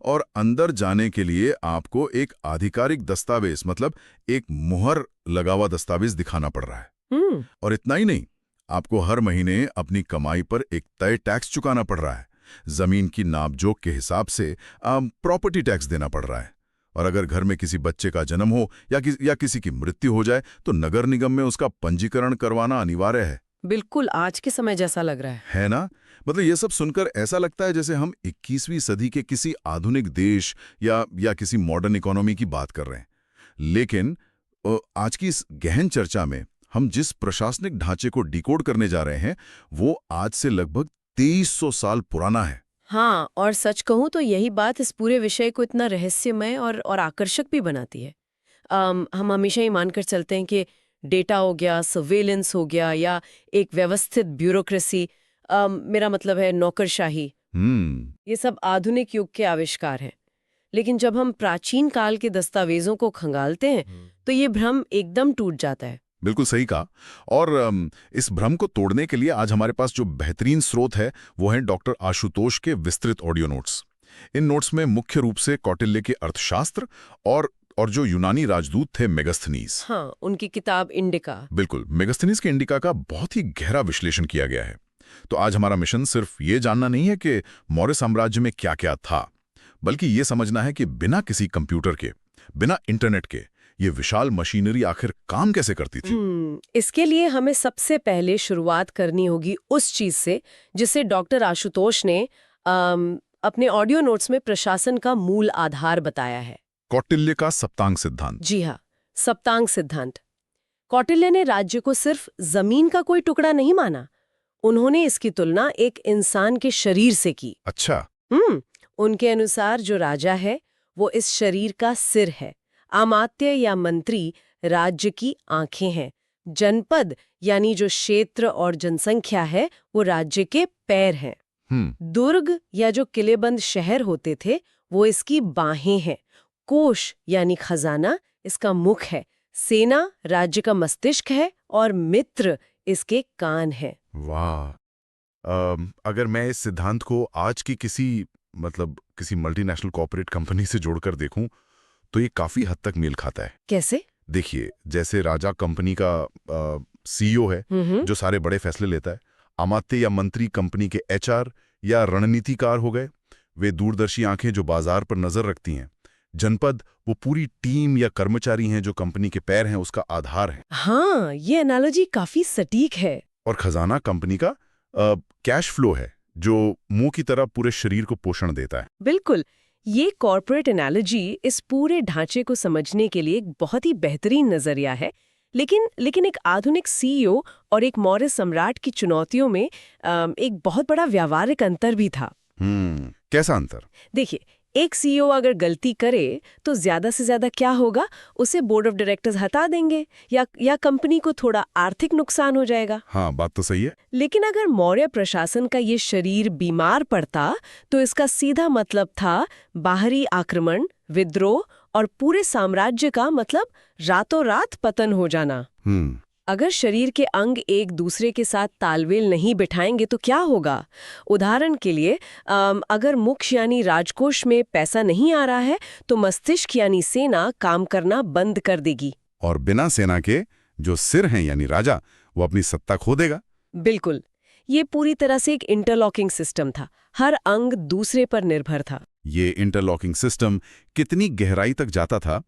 और अंदर जाने के लिए आपको एक आधिकारिक दस्तावेज मतलब एक मुहर लगा हुआ दस्तावेज दिखाना पड़ रहा है। और इतना ही नहीं, आपको हर महीने अपनी कमाई पर एक तय टैक्स चुकाना पड़ रहा है। जमीन की नापजोक के हिसाब से प्रॉपर्टी टैक्स देना पड़ रहा है। और अगर घर में किसी बच्चे का जन्म हो या किसी की मृत्यु हो जाए तो नगर निगम में उसका पंजीकरण करवाना अनिवार्य है। बिल्कुल आज के समय जैसा लग रहा है ना? मतलब ये सब सुनकर ऐसा लगता है जैसे हम 21वीं सदी के किसी आधुनिक देश या किसी मॉडर्न इकोनॉमी की बात कर रहे हैं। लेकिन आज की इस गहन चर्चा में हम जिस प्रशासनिक ढांचे को डिकोड करने जा रहे हैं वो आज से लगभग 2300 साल पुराना है। हाँ, और सच कहूँ तो यही बात इस पूरे विषय को इतना रहस्यमय और आकर्षक भी बनाती है। हम हमेशा ही मानकर चलते हैं कि डेटा हो गया, सर्वेलेंस हो गया या एक व्यवस्थित ब्यूरोक्रेसी, मेरा मतलब है नौकरशाही, ये सब आधुनिक युग के आविष्कार हैं। लेकिन जब हम प्राचीन काल के दस्तावेजों को खंगालते हैं तो ये भ्रम एकदम टूट जाता है। बिल्कुल सही कहा। और इस भ्रम को तोड़ने के लिए आज हमारे पास जो बेहतरीन स्रोत है वो है डॉक्टर आशुतोष के विस्तृत ऑडियो नोट्स। इन नोट्स में मुख्य रूप से कौटिल्य के अर्थशास्त्र और जो यूनानी राजदूत थे मेगास्थनीज, हाँ, उनकी किताब इंडिका, बिल्कुल मेगास्थनीज के इंडिका का बहुत ही गहरा विश्लेषण किया गया है। तो आज हमारा मिशन सिर्फ ये जानना नहीं है कि मौर्य साम्राज्य में क्या क्या था, बल्कि ये समझना है कि बिना किसी कंप्यूटर के, बिना इंटरनेट के ये विशाल मशीनरी आखिर काम कैसे करती थी। इसके लिए हमें सबसे पहले शुरुआत करनी होगी उस चीज से जिसे डॉक्टर आशुतोष ने अपने ऑडियो नोट्स में प्रशासन का मूल आधार बताया है, कौटिल्य का सप्तांग सिद्धांत। जी हाँ, सप्तांग सिद्धांत। कौटिल्य ने राज्य को सिर्फ जमीन का कोई टुकड़ा नहीं माना, उन्होंने इसकी तुलना एक इंसान के शरीर से की। अच्छा। उनके अनुसार जो राजा है वो इस शरीर का सिर है, अमात्य या मंत्री राज्य की आंखें हैं, जनपद यानी जो क्षेत्र और जनसंख्या है वो राज्य के पैर हैं, दुर्ग या जो किलेबंद शहर होते थे वो इसकी बाहें हैं, कोष यानी खजाना इसका मुख है, सेना राज्य का मस्तिष्क है और मित्र इसके कान है। वाह! अगर मैं इस सिद्धांत को आज की किसी मल्टीनेशनल कॉर्पोरेट कंपनी से जोड़कर देखूं तो ये काफी हद तक मेल खाता है। कैसे? देखिए, जैसे राजा कंपनी का सीईओ है जो सारे बड़े फैसले लेता है, अमात्य या मंत्री कंपनी के एचआर या रणनीतिकार हो गए, वे दूरदर्शी आंखें जो बाजार पर नजर रखती हैं, जनपद वो पूरी टीम या कर्मचारी हैं जो कंपनी के पैर हैं, उसका आधार है। हाँ, ये एनालॉजी काफी सटीक है। और खजाना कंपनी का कैश फ्लो है जो मुंह की तरह पूरे शरीर को पोषण देता है। बिल्कुल, ये कॉर्पोरेट एनालॉजी इस पूरे ढांचे को समझने के लिए एक बहुत ही बेहतरीन नजरिया है। लेकिन एक आधुनिक सीईओ और एक मौर्य सम्राट की चुनौतियों में एक बहुत बड़ा व्यावहारिक अंतर भी था। कैसा अंतर? देखिए, एक सीईओ अगर गलती करे तो ज्यादा से ज्यादा क्या होगा, उसे बोर्ड ऑफ डायरेक्टर्स हटा देंगे या कंपनी को थोड़ा आर्थिक नुकसान हो जाएगा। हाँ, बात तो सही है। लेकिन अगर मौर्य प्रशासन का ये शरीर बीमार पड़ता तो इसका सीधा मतलब था बाहरी आक्रमण, विद्रोह और पूरे साम्राज्य का मतलब रातों रात पतन हो जाना। अगर शरीर के अंग एक दूसरे के साथ तालमेल नहीं बिठाएंगे तो क्या होगा? उदाहरण के लिए, अगर मुख्य यानी राजकोष में पैसा नहीं आ रहा है तो मस्तिष्क यानी सेना काम करना बंद कर देगी। और बिना सेना के जो सिर हैं यानी राजा, वो अपनी सत्ता खो देगा। बिल्कुल, ये पूरी तरह से एक इंटरलॉकिंग सिस्टम था, हर अंग दूसरे पर निर्भर था। ये इंटरलॉकिंग सिस्टम कितनी गहराई तक जाता था,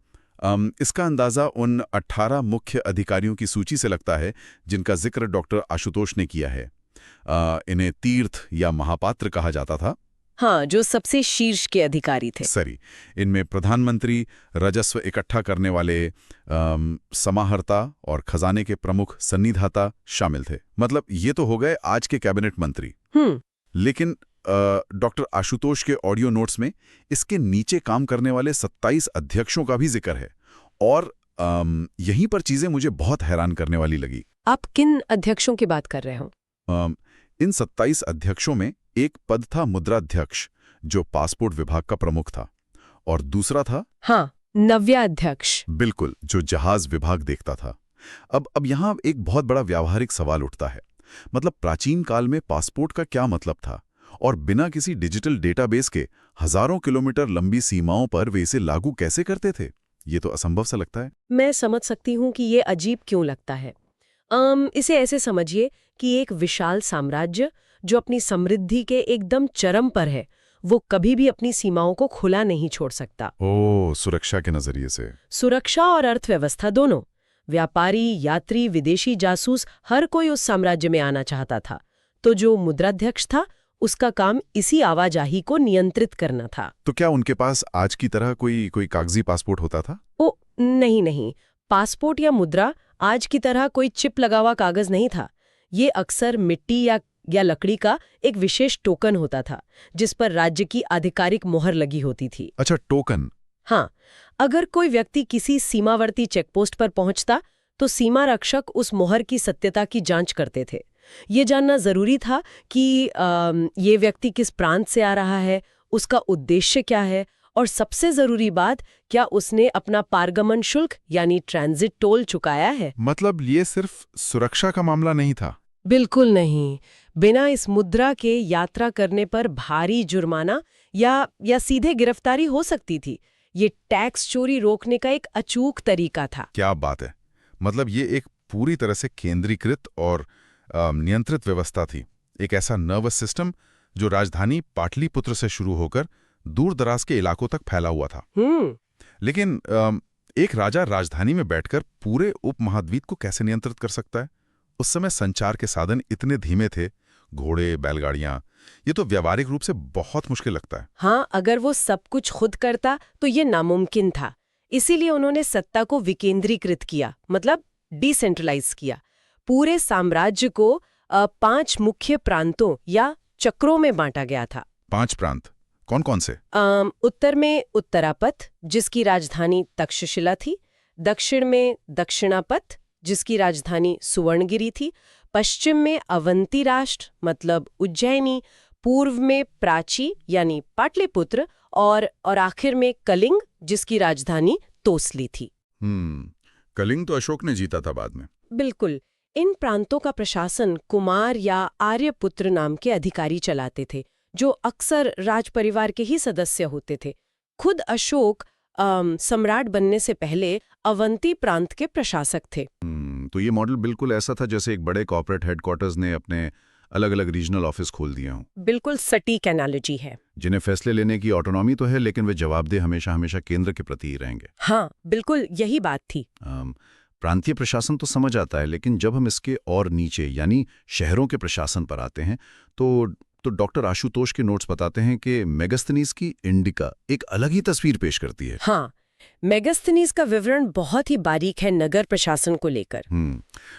इसका अंदाजा उन 18 मुख्य अधिकारियों की सूची से लगता है जिनका जिक्र डॉक्टर आशुतोष ने किया है। इन्हें तीर्थ या महापात्र कहा जाता था। हाँ, जो सबसे शीर्ष के अधिकारी थे। सही। इनमें प्रधानमंत्री, राजस्व इकट्ठा करने वाले समाहर्ता और खजाने के प्रमुख सन्निधाता शामिल थे। मतलब ये तो हो गए आज के कैबिनेट मंत्री। लेकिन डॉक्टर आशुतोष के ऑडियो नोट्स में इसके नीचे काम करने वाले 27 अध्यक्षों का भी जिक्र है। और यहीं पर चीजें मुझे बहुत हैरान करने वाली लगी। आप किन अध्यक्षों की बात कर रहे हो? इन 27 अध्यक्षों में एक पद था मुद्राध्यक्ष, जो पासपोर्ट विभाग का प्रमुख था, और दूसरा था नव्याध्यक्ष, बिल्कुल, जो जहाज विभाग देखता था। अब यहाँ एक बहुत बड़ा व्यावहारिक सवाल उठता है। मतलब प्राचीन काल में पासपोर्ट का क्या मतलब था और बिना किसी डिजिटल डेटाबेस के हजारों किलोमीटर लंबी सीमाओं पर वे इसे लागू कैसे करते थे? ये तो असंभव सा लगता है। मैं समझ सकती हूँ कि ये अजीब क्यों लगता है। इसे ऐसे समझिए कि एक विशाल साम्राज्य जो अपनी समृद्धि के एकदम चरम पर है, वो कभी भी अपनी सीमाओं को खुला नहीं छोड़ सकता। ओह, सुरक्षा के नजरिए से। सुरक्षा और अर्थव्यवस्था दोनों। व्यापारी, यात्री, विदेशी जासूस, हर कोई उस साम्राज्य में आना चाहता था। तो जो मुद्राध्यक्ष था, उसका काम इसी आवाजाही को नियंत्रित करना था। तो क्या उनके पास आज की तरह कोई कागजी पासपोर्ट होता था? ओ नहीं, पासपोर्ट या मुद्रा आज की तरह कोई चिप लगा हुआ कागज नहीं था। ये अक्सर मिट्टी या लकड़ी का एक विशेष टोकन होता था, जिस पर राज्य की आधिकारिक मोहर लगी होती थी। अच्छा, टोकन। हाँ, अगर कोई व्यक्ति किसी सीमावर्ती चेकपोस्ट पर पहुंचता, तो सीमा रक्षक उस मोहर की सत्यता की जांच करते थे। ये जानना जरूरी था कि ये व्यक्ति किस प्रांत से आ रहा है, उसका उद्देश्य क्या है, और सबसे जरूरी बात, क्या उसने अपना पारगमन शुल्क यानी ट्रांजिट टोल चुकाया है। मतलब ये सिर्फ सुरक्षा का मामला नहीं था? बिल्कुल नहीं। बिना इस मुद्रा के यात्रा करने पर भारी जुर्माना या सीधे गिरफ्तारी हो सकती थी। ये टैक्स चोरी रोकने का एक अचूक तरीका था। क्या बात है! मतलब ये एक पूरी तरह से केंद्रीकृत और नियंत्रित व्यवस्था थी। एक ऐसा नर्वस सिस्टम जो राजधानी पाटलिपुत्र से शुरू होकर दूर दराज के इलाकों तक फैला हुआ था। लेकिन एक राजा राजधानी में बैठकर पूरे उपमहाद्वीप को कैसे नियंत्रित कर सकता है? उस समय संचार के साधन इतने धीमे थे, घोड़े, बैलगाड़ियां, ये तो व्यावहारिक रूप से बहुत मुश्किल लगता है। हाँ, अगर वो सब कुछ खुद करता तो ये नामुमकिन था। इसीलिए उन्होंने सत्ता को विकेंद्रीकृत किया, मतलब डिसेंट्रलाइज किया। पूरे साम्राज्य को 5 मुख्य प्रांतों या चक्रों में बांटा गया था। 5 प्रांत कौन कौन से? उत्तर में उत्तरापथ, जिसकी राजधानी तक्षशिला थी। दक्षिण में दक्षिणापथ, जिसकी राजधानी सुवर्णगिरी थी। पश्चिम में अवंती राष्ट्र, मतलब उज्जैनी। पूर्व में प्राची यानी पाटलिपुत्र, और आखिर में कलिंग, जिसकी राजधानी तोसली थी। कलिंग तो अशोक ने जीता था बाद में। बिल्कुल। इन प्रांतों का प्रशासन कुमार या आर्यपुत्र नाम के अधिकारी चलाते थे, जो अक्सर राजपरिवार के ही सदस्य होते थे। खुद अशोक सम्राट बनने से पहले अवंती प्रांत के प्रशासक थे। तो ये मॉडल बिल्कुल ऐसा था जैसे एक बड़े कॉर्पोरेट हेडक्वार्टर्स ने अपने अलग अलग रीजनल ऑफिस खोल दिए हों। बिल्कुल सटीक एनालॉजी है। जिन्हें फैसले लेने की ऑटोनॉमी तो है, लेकिन वे जवाबदेह हमेशा केंद्र के प्रति ही रहेंगे। हाँ, बिल्कुल यही बात थी। प्रांतीय प्रशासन तो समझ आता है, लेकिन जब हम इसके और नीचे यानी शहरों के प्रशासन पर आते हैं तो डॉक्टर आशुतोष के नोट्स बताते हैं कि मेगास्थनीज की इंडिका एक अलग ही तस्वीर पेश करती है। हाँ, मेगास्थनीज का विवरण बहुत ही बारीक है नगर प्रशासन को लेकर।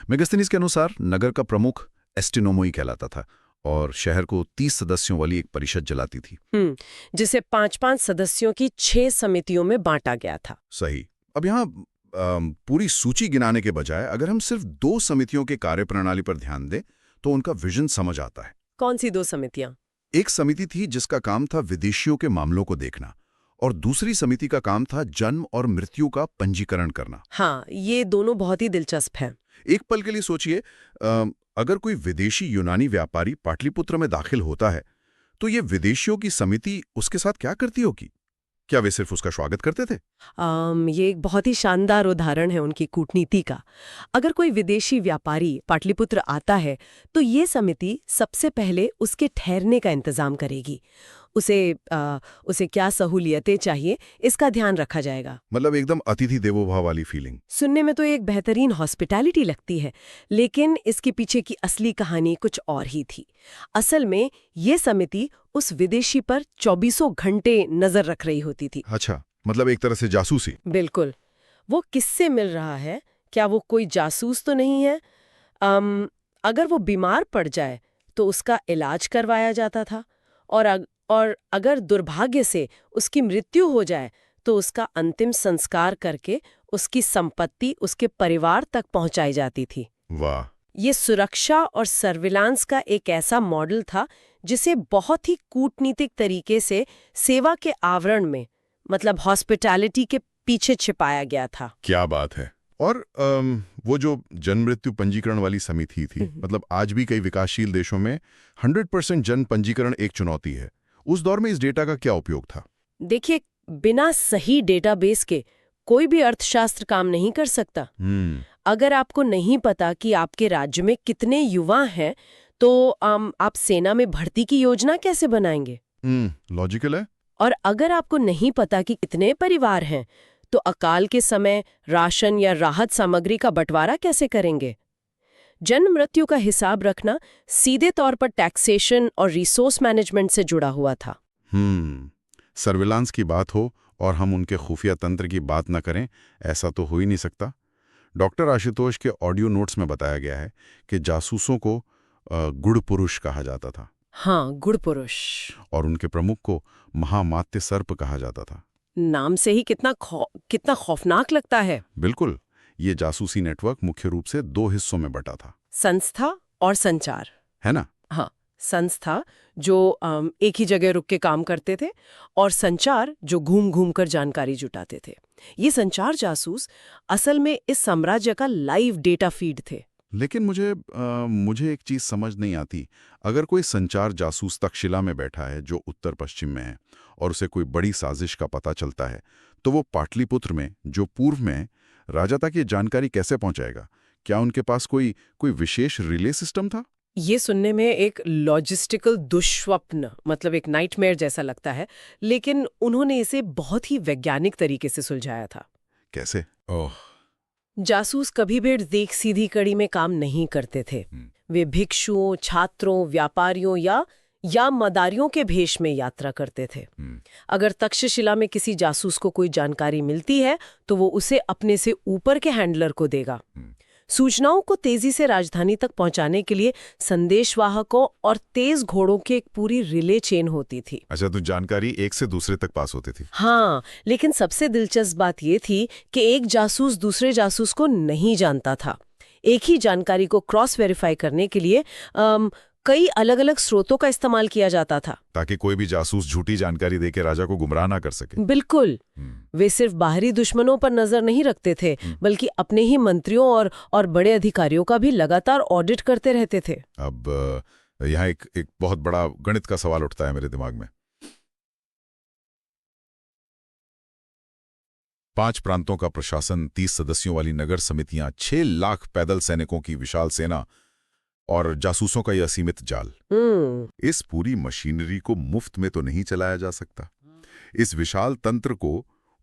मेगास्थनीज के अनुसार नगर का प्रमुख एस्टिनोमोई कहलाता था और शहर को 30 सदस्यों वाली एक परिषद चलाती थी, जिसे 5-5 सदस्यों की 6 समितियों में बांटा गया था। सही। अब यहाँ पूरी सूची गिनाने के बजाय अगर हम सिर्फ 2 समितियों के कार्यप्रणाली पर ध्यान दें तो उनका विजन समझ आता है। कौन सी 2 समितियां? एक समिति थी जिसका काम था विदेशियों के मामलों को देखना, और दूसरी समिति का काम था जन्म और मृत्यु का पंजीकरण करना। हाँ, ये दोनों बहुत ही दिलचस्प हैं। एक पल के लिए सोचिए, अगर कोई विदेशी यूनानी व्यापारी पाटलिपुत्र में दाखिल होता है तो ये विदेशियों की समिति उसके साथ क्या करती होगी? क्या वे सिर्फ उसका स्वागत करते थे? ये एक बहुत ही शानदार उदाहरण है उनकी कूटनीति का। अगर कोई विदेशी व्यापारी पाटलिपुत्र आता है तो ये समिति सबसे पहले उसके ठहरने का इंतजाम करेगी। उसे क्या सहूलियतें चाहिए, इसका ध्यान रखा जाएगा। मतलब एकदम अतिथि देवो भव वाली फीलिंग। सुनने में तो एक बेहतरीन हॉस्पिटैलिटी लगती है, लेकिन इसके पीछे की असली कहानी कुछ और ही थी। असल में ये समिति उस विदेशी पर 24 घंटे नजर रख रही होती थी। अच्छा, मतलब एक तरह से जासूसी। बिल्कुल। वो किससे मिल रहा है, क्या वो कोई जासूस तो नहीं है? अगर वो बीमार पड़ जाए तो उसका इलाज करवाया जाता था, और अगर दुर्भाग्य से उसकी मृत्यु हो जाए तो उसका अंतिम संस्कार करके उसकी संपत्ति उसके परिवार तक पहुंचाई जाती थी। वाह! ये सुरक्षा और सर्विलांस का एक ऐसा मॉडल था जिसे बहुत ही कूटनीतिक तरीके से सेवा के आवरण में, मतलब हॉस्पिटैलिटी के पीछे छिपाया गया था। क्या बात है! और वो जो जन्म मृत्यु पंजीकरण वाली समिति थी, मतलब आज भी कई विकासशील देशों में 100% जन्म पंजीकरण एक चुनौती है। उस दौर में इस डेटा का क्या उपयोग था? देखिए, बिना सही डेटाबेस के कोई भी अर्थशास्त्र काम नहीं कर सकता। अगर आपको नहीं पता कि आपके राज्य में कितने युवा हैं, तो आप सेना में भर्ती की योजना कैसे बनाएंगे? लॉजिकल है। और अगर आपको नहीं पता कि कितने परिवार हैं, तो अकाल के समय राशन या राहत सामग्री का बंटवारा कैसे करेंगे? जन्म मृत्यु का हिसाब रखना सीधे तौर पर टैक्सेशन और रिसोर्स मैनेजमेंट से जुड़ा हुआ था। सर्विलांस की बात हो और हम उनके खुफिया तंत्र की बात न करें, ऐसा तो हो ही नहीं सकता। डॉक्टर आशुतोष के ऑडियो नोट्स में बताया गया है कि जासूसों को गुड़ पुरुष कहा जाता था। हाँ, गुड़ पुरुष। और उनके प्रमुख को महामात्य सर्प कहा जाता था। नाम से ही कितना खौफनाक लगता है। बिल्कुल। ये जासूसी नेटवर्क मुख्य रूप से 2 हिस्सों में बटा था, संस्था और संचार, है ना? हाँ, संस्था जो एक ही जगह रुक के काम करते थे, और संचार जो घूम घूम कर जानकारी जुटाते थे। ये संचार जासूस असल में इस साम्राज्य का लाइव डेटा फीड थे। लेकिन मुझे एक चीज समझ नहीं आती। अगर कोई संचार जासूस तक्षशिला में बैठा है जो उत्तर पश्चिम में है, और उसे कोई बड़ी साजिश का पता चलता है, तो वो पाटलिपुत्र में जो पूर्व में राजा तक ये जानकारी कैसे पहुंचाएगा? क्या उनके पास कोई विशेष रिले सिस्टम था? ये सुनने में एक लॉजिस्टिकल दुष्स्वप्न, मतलब एक नाइटमेयर जैसा लगता है, लेकिन उन्होंने इसे बहुत ही वैज्ञानिक तरीके से सुलझाया था। कैसे? जासूस कभी भी देख सीधी कड़ी में काम नहीं करते थे। वे भिक्षुओं, छात्रों, व्यापारियों या मदारियों के भेष में यात्रा करते थे। अगर तक्षशिला में किसी जासूस को कोई जानकारी मिलती है, तो वो उसे अपने से ऊपर के हैंडलर को देगा। सूचनाओं को तेजी से राजधानी तक पहुंचाने के लिए संदेशवाहकों और तेज घोड़ों की एक पूरी रिले चेन होती थी। अच्छा, तो जानकारी एक से दूसरे तक पास होती थी। हाँ, लेकिन सबसे दिलचस्प बात यह थी कि एक जासूस दूसरे जासूस को नहीं जानता था। एक ही जानकारी को क्रॉस वेरीफाई करने के लिए कई अलग अलग स्रोतों का इस्तेमाल किया जाता था, ताकि कोई भी जासूस झूठी जानकारी देकर राजा को गुमराह ना कर सके। बिल्कुल। वे सिर्फ बाहरी दुश्मनों पर नजर नहीं रखते थे, बल्कि अपने ही मंत्रियों और बड़े अधिकारियों का भी लगातार ऑडिट करते रहते थे। अब यहाँ एक बहुत बड़ा गणित का सवाल उठता है मेरे दिमाग में। 5 प्रांतों का प्रशासन, 30 सदस्यों वाली नगर समितियां, 6 लाख पैदल सैनिकों की विशाल सेना और जासूसों का यह असीमित जाल। इस पूरी मशीनरी को मुफ्त में तो नहीं चलाया जा सकता। इस विशाल तंत्र को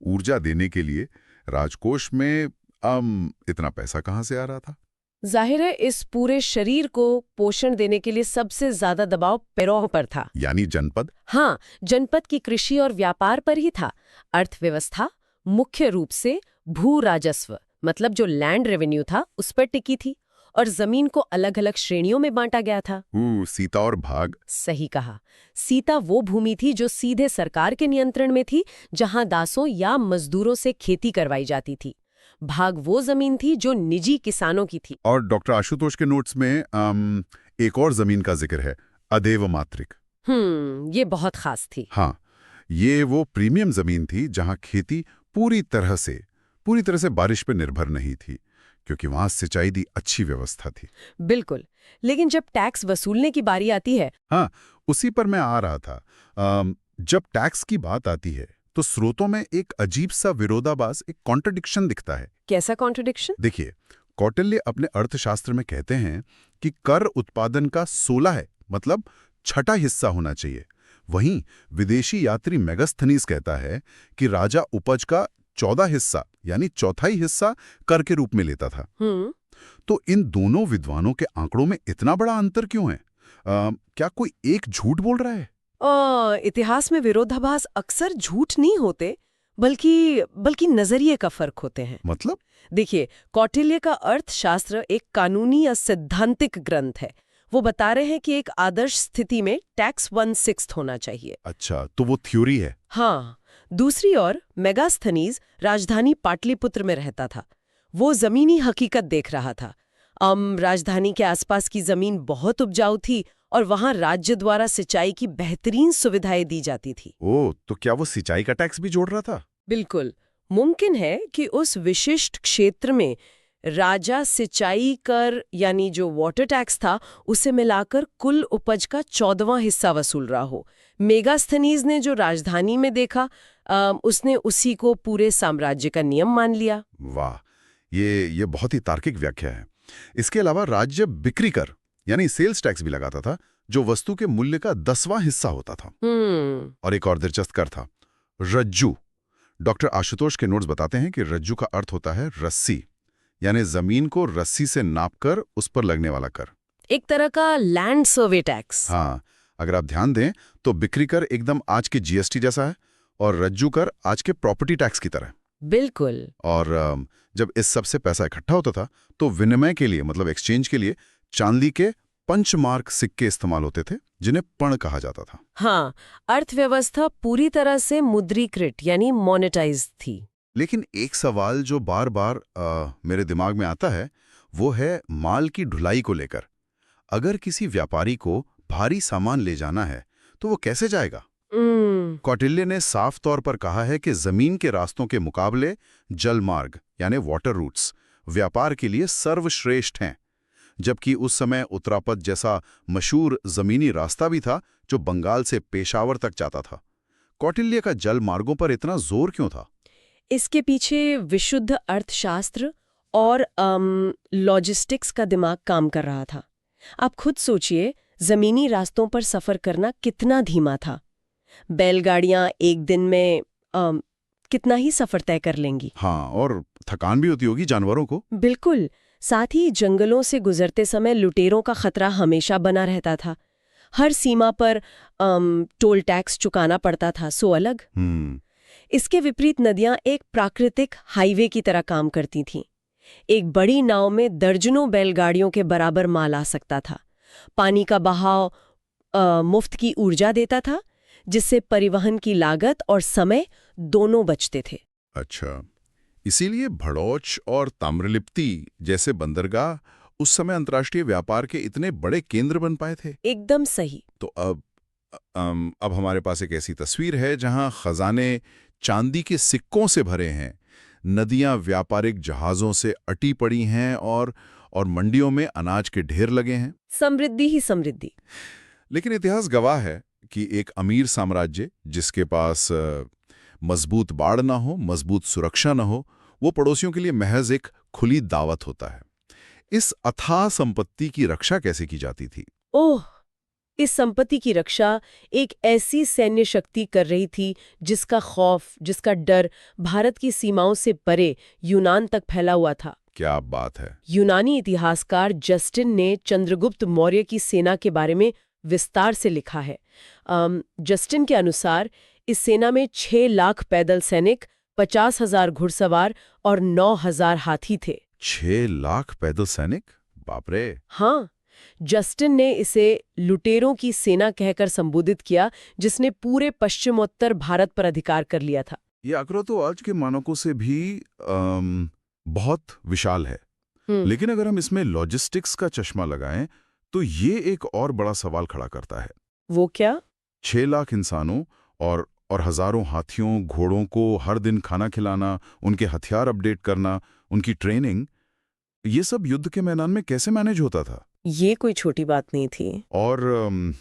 ऊर्जा देने के लिए राजकोष में इतना पैसा कहां से आ रहा था? जाहिर है, इस पूरे शरीर को पोषण देने के लिए सबसे ज्यादा दबाव पैरों पर था, यानी जनपद। हाँ, जनपद की कृषि और व्यापार पर ही था। अर्थव्यवस्था मुख्य रूप से भू राजस्व, मतलब जो लैंड रेवेन्यू था, उस पर टिकी थी, और जमीन को अलग अलग श्रेणियों में बांटा गया था। सीता और भाग। सही कहा। सीता वो भूमि थी जो सीधे सरकार के नियंत्रण में थी, जहां दासों या मजदूरों से खेती करवाई जाती थी। भाग वो जमीन थी जो निजी किसानों की थी। और डॉक्टर आशुतोष के नोट्स में एक और जमीन का जिक्र है, अदेव मात्रिक। ये बहुत खास थी। हाँ, ये वो प्रीमियम जमीन थी जहां खेती पूरी तरह से बारिश पर निर्भर नहीं थी, क्योंकि वहां सिंचाई की अच्छी व्यवस्था थी। बिल्कुल। लेकिन जब टैक्स वसूलने की बारी आती है, हाँ, उसी पर मैं आ रहा था। जब टैक्स की बात आती है, तो स्रोतों में एक अजीब सा विरोधाभास, एक कॉन्ट्रडिक्शन दिखता है। कैसा कॉन्ट्रडिक्शन? देखिए, कौटिल्य अपने अर्थशास्त्र में कहते हैं कि कर उत्पादन का 16 है, मतलब छठा हिस्सा होना चाहिए। वहीं विदेशी यात्री मेगास्थनीज कहता है कि राजा उपज का 14 हिस्सा, यानी चौथाई हिस्सा कर के रूप में लेता था। तो इन दोनों विद्वानों के आंकड़ों में इतना बड़ा अंतर क्यों है? क्या कोई एक झूठ बोल रहा है? इतिहास में विरोधाभास अक्सर झूठ नहीं होते, बल्कि नजरिए का फर्क होते हैं। मतलब? देखिए, कौटिल्य का अर्थशास्त्र एक कानूनी या सैद्धांतिक ग्रंथ है। वो बता रहे हैं कि एक आदर्श स्थिति में टैक्स 1/6 होना चाहिए। अच्छा, तो वो थ्योरी है। हाँ। दूसरी ओर मेगास्थनीज राजधानी पाटलिपुत्र में रहता था। वो जमीनी हकीकत देख रहा था। राजधानी के आसपास की जमीन बहुत उपजाऊ थी और वहां राज्य द्वारा सिंचाई की बेहतरीन सुविधाएं दी जाती थी। तो क्या वो सिंचाई का टैक्स भी जोड़ रहा था? बिल्कुल। मुमकिन है कि उस विशिष्ट क्षेत्र में राजा सिंचाई कर यानी जो वाटर टैक्स था उसे मिलाकर कुल उपज का 14वां हिस्सा वसूल रहा हो। मेगास्थनीज ने जो राजधानी में देखा उसने उसी को पूरे साम्राज्य का नियम मान लिया। वाह, ये बहुत ही तार्किक व्याख्या है। इसके अलावा राज्य बिक्री कर यानी सेल्स टैक्स भी लगाता था, जो वस्तु के मूल्य का 10वां हिस्सा होता था। और एक और दिलचस्प कर था, रज्जू। डॉक्टर आशुतोष के नोट्स बताते हैं कि रज्जू का अर्थ होता है रस्सी, यानी जमीन को रस्सी से नापकर उस पर लगने वाला कर, एक तरह का लैंड सर्वे टैक्स। हाँ, अगर आप ध्यान दें तो बिक्री कर एकदम आज के जीएसटी जैसा है और रज्जू कर आज के प्रॉपर्टी टैक्स की तरह। बिल्कुल। और जब इस सब से पैसा इकट्ठा होता था तो विनिमय के लिए मतलब एक्सचेंज के लिए चांदी के पंचमार्क सिक्के इस्तेमाल होते थे, जिन्हें पण कहा जाता था। हाँ, अर्थव्यवस्था पूरी तरह से मुद्रीकृत यानी मोनेटाइज थी। लेकिन एक सवाल जो बार बार मेरे दिमाग में आता है वो है माल की ढुलाई को लेकर। अगर किसी व्यापारी को भारी सामान ले जाना है तो वो कैसे जाएगा? कौटिल्य ने साफ तौर पर कहा है कि जमीन के रास्तों के मुकाबले जलमार्ग यानी वाटर रूट्स व्यापार के लिए सर्वश्रेष्ठ हैं, जबकि उस समय उत्तरापथ जैसा मशहूर जमीनी रास्ता भी था जो बंगाल से पेशावर तक जाता था। कौटिल्य का जल मार्गों पर इतना जोर क्यों था? इसके पीछे विशुद्ध अर्थशास्त्र और लॉजिस्टिक्स का दिमाग काम कर रहा था। आप खुद सोचिए, जमीनी रास्तों पर सफर करना कितना धीमा था। बैलगाड़ियां एक दिन में कितना ही सफर तय कर लेंगी। हाँ, और थकान भी होती होगी जानवरों को। बिल्कुल। साथ ही जंगलों से गुजरते समय लुटेरों का खतरा हमेशा बना रहता था। हर सीमा पर टोल टैक्स चुकाना पड़ता था, सो अलग। इसके विपरीत नदियां एक प्राकृतिक हाईवे की तरह काम करती थीं। एक बड़ी नाव में दर्जनों बैलगाड़ियों के बराबर माल आ सकता था। पानी का बहाव मुफ्त की ऊर्जा देता था, जिससे परिवहन की लागत और समय दोनों बचते थे। अच्छा, इसीलिए भड़ौच और ताम्रलिप्ति जैसे बंदरगाह उस समय अंतर्राष्ट्रीय व्यापार के इतने बड़े केंद्र बन पाए थे। एकदम सही। तो अब हमारे पास एक ऐसी तस्वीर है जहां खजाने चांदी के सिक्कों से भरे हैं, नदियां व्यापारिक जहाजों से अटी पड़ी हैं और मंडियों में अनाज के ढेर लगे हैं। समृद्धि ही समृद्धि। लेकिन इतिहास गवाह है कि एक अमीर साम्राज्य जिसके पास मजबूत बाड़ ना हो, मजबूत सुरक्षा ना हो, वो पड़ोसियों के लिए महज एक खुली दावत होता है। इस अथाह संपत्ति की रक्षा कैसे की जाती थी? ओह, इस संपत्ति की रक्षा एक ऐसी सैन्य शक्ति कर रही थी जिसका खौफ, जिसका डर भारत की सीमाओं से परे यूनान तक फैला हुआ था। क्या बात है। यूनानी इतिहासकार जस्टिन ने चंद्रगुप्त मौर्य की सेना के बारे में विस्तार से लिखा है। जस्टिन के अनुसार इस सेना में 6 लाख पैदल सैनिक, 50,000 घुड़सवार और 9,000 हाथी थे। 6 लाख पैदल सैनिक? बाप रे। हाँ, जस्टिन ने इसे लुटेरों की सेना कहकर संबोधित किया, जिसने पूरे पश्चिमोत्तर भारत पर अधिकार कर लिया था। ये आंकड़ा तो आज के मानकों से भी बहुत विशाल है। लेकिन अगर हम इसमें लॉजिस्टिक्स का चश्मा लगाएं तो ये एक और बड़ा सवाल खड़ा करता है। वो क्या? 6 लाख इंसानों और हजारों हाथियों, घोड़ों को हर दिन खाना खिलाना, उनके हथियार अपडेट करना, उनकी ट्रेनिंग, ये सब युद्ध के मैदान में कैसे मैनेज होता था? ये कोई छोटी बात नहीं थी। और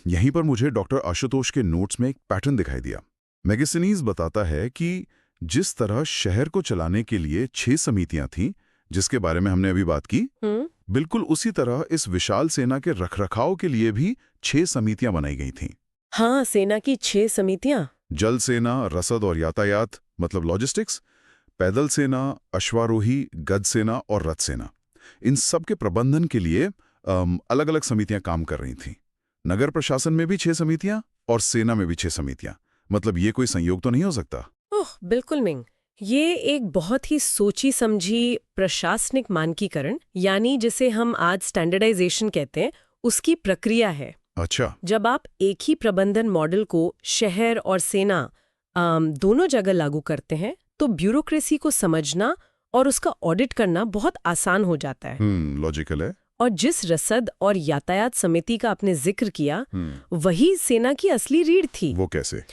यहीं पर मुझे डॉक्टर आशुतोष के नोट्स में एक पैटर्न दिखाई दिया। मैगजीनीज बताता है कि जिस तरह शहर को चलाने के लिए 6 समितियां थीं, जिसके बारे में हमने अभी बात की, बिल्कुल उसी तरह इस विशाल सेना के रखरखाव के लिए भी 6 समितियां बनाई गई थीं। हाँ, सेना की 6 समितियां। जल सेना, रसद और यातायात मतलब लॉजिस्टिक्स, पैदल सेना, अश्वारोही, गज सेना और रथ सेना, इन सब के प्रबंधन के लिए अलग अलग समितियां काम कर रही थीं। नगर प्रशासन में भी 6 समितियां और सेना में भी 6 समितियां। मतलब ये कोई संयोग तो नहीं हो सकता? ओह, बिल्कुल नहीं। ये एक बहुत ही सोची समझी प्रशासनिक मानकीकरण, यानी जिसे हम आज स्टैंडर्डाइजेशन कहते हैं, उसकी प्रक्रिया है। अच्छा। जब आप एक ही प्रबंधन मॉडल को शहर और सेना दोनों जगह लागू करते हैं तो ब्यूरोक्रेसी को समझना और उसका ऑडिट करना बहुत आसान हो जाता है। लॉजिकल है। और जिस रसद और यातायात समिति का आपने जिक्र किया, वही सेना की असली रीढ़ थी। वो कैसे?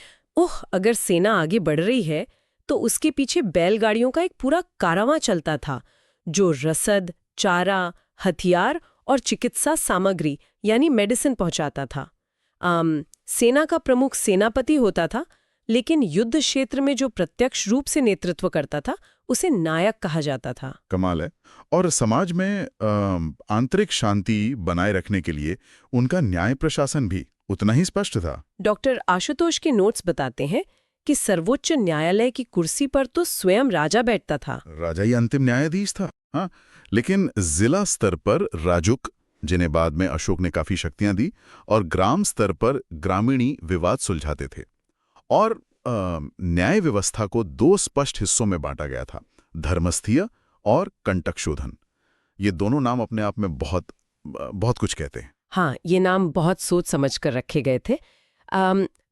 अगर सेना आगे बढ़ रही है तो तो उसके पीछे बैलगाड़ियों का एक पूरा कारवां चलता था जो रसद, चारा, हथियार और चिकित्सा सामग्री यानी मेडिसिन पहुंचाता था। सेना का प्रमुख सेनापति होता था, लेकिन युद्ध क्षेत्र में जो प्रत्यक्ष रूप से नेतृत्व करता था उसे नायक कहा जाता था। कमाल है। और समाज में आंतरिक शांति बनाए रखने के लिए उनका न्याय प्रशासन भी उतना ही स्पष्ट था। डॉक्टर आशुतोष के नोट्स बताते हैं कि सर्वोच्च न्यायालय की कुर्सी पर तो स्वयं राजा बैठता था। राजा ही अंतिम न्यायाधीश था। हाँ, लेकिन जिला स्तर पर राजुक, जिन्हें बाद में अशोक ने काफी शक्तियां दी, और ग्राम स्तर पर ग्रामीणी विवाद सुलझाते थे। और न्याय व्यवस्था को दो स्पष्ट हिस्सों में बांटा गया था, धर्मस्थीय और कंटकशोधन। ये दोनों नाम अपने आप में बहुत कुछ कहते हैं। हाँ, ये नाम बहुत सोच समझ कर रखे गए थे।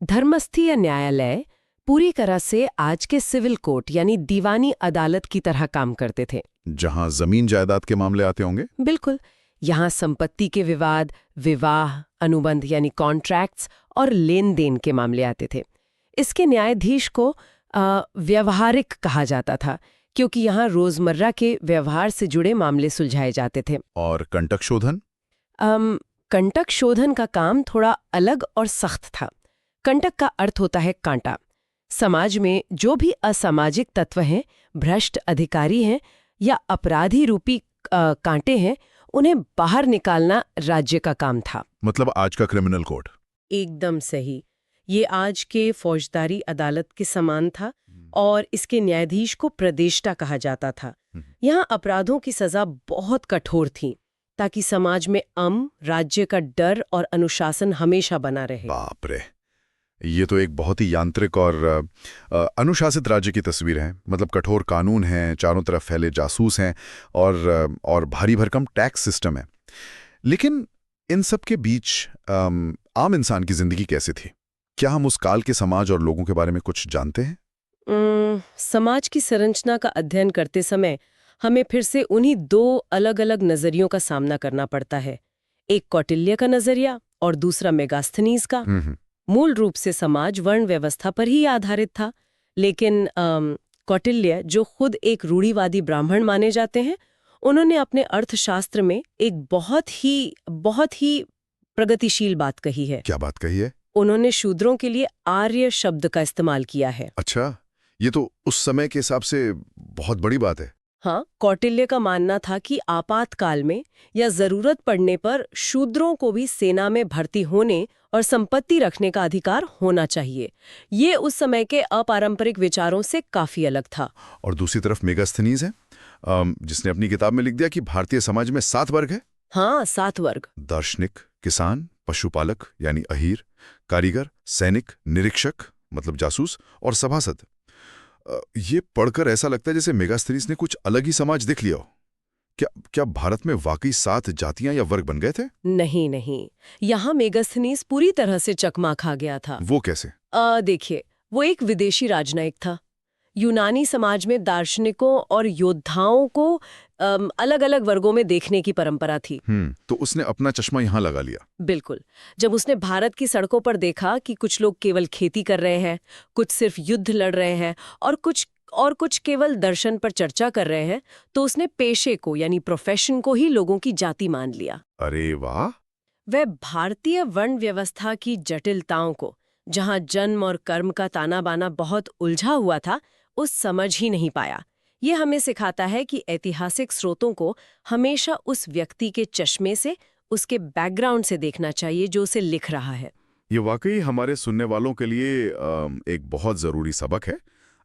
धर्मस्थीय न्यायालय पूरी तरह से आज के सिविल कोर्ट यानी दीवानी अदालत की तरह काम करते थे, जहां जमीन जायदाद के मामले आते होंगे। बिल्कुल। यहाँ संपत्ति के विवाद, विवाह, अनुबंध यानी कॉन्ट्रैक्ट्स और लेन देन के मामले आते थे। इसके न्यायाधीश को व्यवहारिक कहा जाता था, क्योंकि यहाँ रोजमर्रा के व्यवहार से जुड़े मामले सुलझाए जाते थे। और कंटक शोधन? कंटक शोधन का काम थोड़ा अलग और सख्त था। कंटक का अर्थ होता है कांटा। समाज में जो भी असामाजिक तत्व हैं, भ्रष्ट अधिकारी हैं या अपराधी रूपी कांटे हैं, उन्हें बाहर निकालना राज्य का काम था। मतलब आज का क्रिमिनल कोड? एकदम सही। ये आज के फौजदारी अदालत के समान था और इसके न्यायाधीश को प्रदेष्टा कहा जाता था। यहाँ अपराधों की सजा बहुत कठोर थी ताकि समाज में राज्य का डर और अनुशासन हमेशा बना रहे। बाप रे, ये तो एक बहुत ही यांत्रिक और अनुशासित राज्य की तस्वीर है। मतलब कठोर कानून हैं, चारों तरफ फैले जासूस हैं और भारी भरकम टैक्स सिस्टम है। लेकिन इन सब के बीच आम इंसान की जिंदगी कैसे थी? क्या हम उस काल के समाज और लोगों के बारे में कुछ जानते हैं? समाज की संरचना का अध्ययन करते समय हमें फिर से उन्हीं दो अलग अलग नजरियों का सामना करना पड़ता है। एक कौटिल्य का नजरिया और दूसरा मेगास्थनीज का। मूल रूप से समाज वर्ण व्यवस्था पर ही आधारित था, लेकिन कौटिल्य, जो खुद एक रूढ़िवादी ब्राह्मण माने जाते हैं, उन्होंने अपने अर्थशास्त्र में एक बहुत ही प्रगतिशील बात कही है। क्या बात कही है? उन्होंने शूद्रों के लिए आर्य शब्द का इस्तेमाल किया है। अच्छा, ये तो उस समय के हिसाब से बहुत बड़ी बात है। हाँ, कौटिल्य का मानना था कि आपातकाल में या जरूरत पड़ने पर शूद्रों को भी सेना में भर्ती होने और संपत्ति रखने का अधिकार होना चाहिए। ये उस समय के अपारंपरिक विचारों से काफी अलग था। और दूसरी तरफ मेगास्थनीज है, जिसने अपनी किताब में लिख दिया कि भारतीय समाज में 7 वर्ग है। हाँ, 7 वर्ग। दार्शनिक, किसान, पशुपालक यानी अहीर, कारीगर, सैनिक, निरीक्षक मतलब जासूस और सभासद। ये पढ़कर ऐसा लगता है जैसे मेगास्थनीज ने कुछ अलग ही समाज देख लिया हो। क्या भारत में वाकई 7 जातियां या वर्ग बन गए थे? नहीं, यहाँ मेगास्थनीज पूरी तरह से चकमा खा गया था। वो कैसे? देखिए, वो एक विदेशी राजनयिक था। यूनानी समाज में दार्शनिकों और योद्धाओं को अलग अलग वर्गों में देखने की परंपरा थी। तो उसने अपना चश्मा यहाँ लगा लिया। बिल्कुल। जब उसने भारत की सड़कों पर देखा कि कुछ लोग केवल खेती कर रहे हैं, कुछ सिर्फ युद्ध लड़ रहे हैं और कुछ केवल दर्शन पर चर्चा कर रहे हैं, तो उसने पेशे को यानी प्रोफेशन को ही लोगों की जाति मान लिया। अरे वाह! वह भारतीय वर्ण व्यवस्था की जटिलताओं को, जहां जन्म और कर्म का ताना बाना बहुत उलझा हुआ था, उस समझ ही नहीं पाया। ये हमें सिखाता है कि ऐतिहासिक स्रोतों को हमेशा उस व्यक्ति के चश्मे से, उसके बैकग्राउंड से देखना चाहिए जो उसे लिख रहा है। ये वाकई हमारे सुनने वालों के लिए एक बहुत जरूरी सबक है।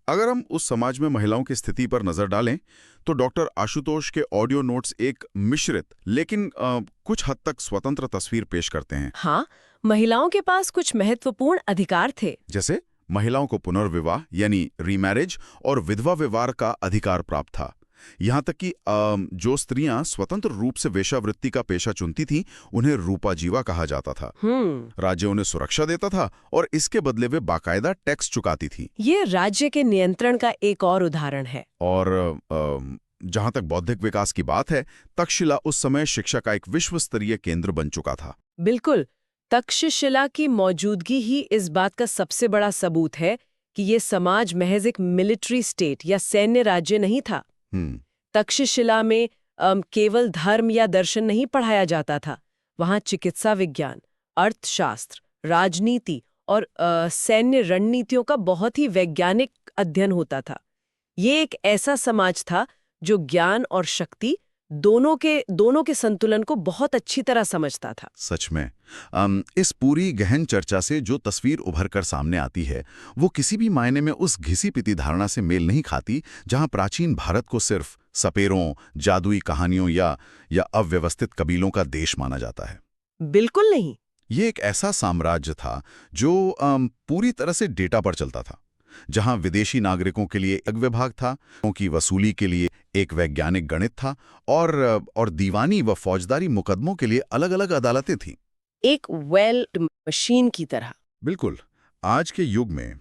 अगर हम उस समाज में महिलाओं की स्थिति पर नजर डालें तो डॉक्टर आशुतोष के ऑडियो नोट्स एक मिश्रित लेकिन कुछ हद तक स्वतंत्र तस्वीर पेश करते हैं। हाँ, महिलाओं के पास कुछ महत्वपूर्ण अधिकार थे। जैसे महिलाओं को पुनर्विवाह यानी रीमैरिज और विधवा विवाह का अधिकार प्राप्त था। यहाँ तक कि जो स्त्रियां स्वतंत्र रूप से वेश्यावृत्ति का पेशा चुनती थीं, उन्हें रूपाजीवा कहा जाता था। राज्य उन्हें सुरक्षा देता था और इसके बदले वे बाकायदा टैक्स चुकाती थी। ये राज्य के नियंत्रण का एक और उदाहरण है। और जहां तक बौद्धिक विकास की बात है, तक्षशिला उस समय शिक्षा का एक विश्व स्तरीय केंद्र बन चुका था। बिल्कुल। तक्षशिला की मौजूदगी ही इस बात का सबसे बड़ा सबूत है कि ये समाज महज एक मिलिट्री स्टेट या सैन्य राज्य नहीं था। तक्षशिला में केवल धर्म या दर्शन नहीं पढ़ाया जाता था। वहाँ चिकित्सा विज्ञान, अर्थशास्त्र, राजनीति और सैन्य रणनीतियों का बहुत ही वैज्ञानिक अध्ययन होता था। ये एक ऐसा समाज था जो ज्ञान और शक्ति दोनों के संतुलन को बहुत अच्छी तरह समझता था। सच में इस पूरी गहन चर्चा से जो तस्वीर उभर कर सामने आती है वो किसी भी मायने में उस घिसी पिटी धारणा से मेल नहीं खाती जहां प्राचीन भारत को सिर्फ सपेरों, जादुई कहानियों या अव्यवस्थित कबीलों का देश माना जाता है। बिल्कुल नहीं। ये एक ऐसा साम्राज्य था जो पूरी तरह से डेटा पर चलता था, जहां विदेशी नागरिकों के लिए एक विभाग था, उनकी वसूली के लिए एक वैज्ञानिक गणित था और दीवानी व फौजदारी मुकदमों के लिए अलग-अलग अदालतें थीं। एक वेल्ड मशीन की तरह। बिल्कुल। आज के युग में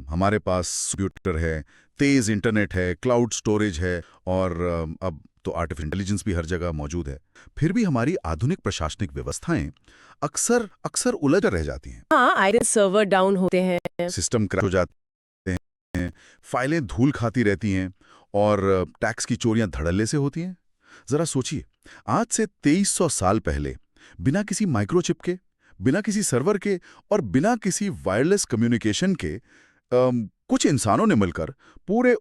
हमारे पास कंप्यूटर है, तेज इंटरनेट है, क्लाउड स्टोरेज है और अब तो आर्टिफिशियल इंटेलिजेंस भी हर जगह मौजूद है। फिर भी हमारी आधुनिक प्रशासनिक व्यवस्थाएं अक्सर उलझ रह जाती हैं। हाँ, आईडी सर्वर डाउन होते हैं, सिस्टम क्रैश हो जाते हैं, फाइलें धूल खाती रहती हैं और टैक्स की चोरियां धड़ल्ले से होती हैं। जरा सोचिए, आज से 2300 साल पहले बिना किसी माइक्रोचिप के, बिना किसी सर्वर के और बिना किसी वायरलेस कम्युनिकेशन के कुछ इंसानों ने मिलकर पूरे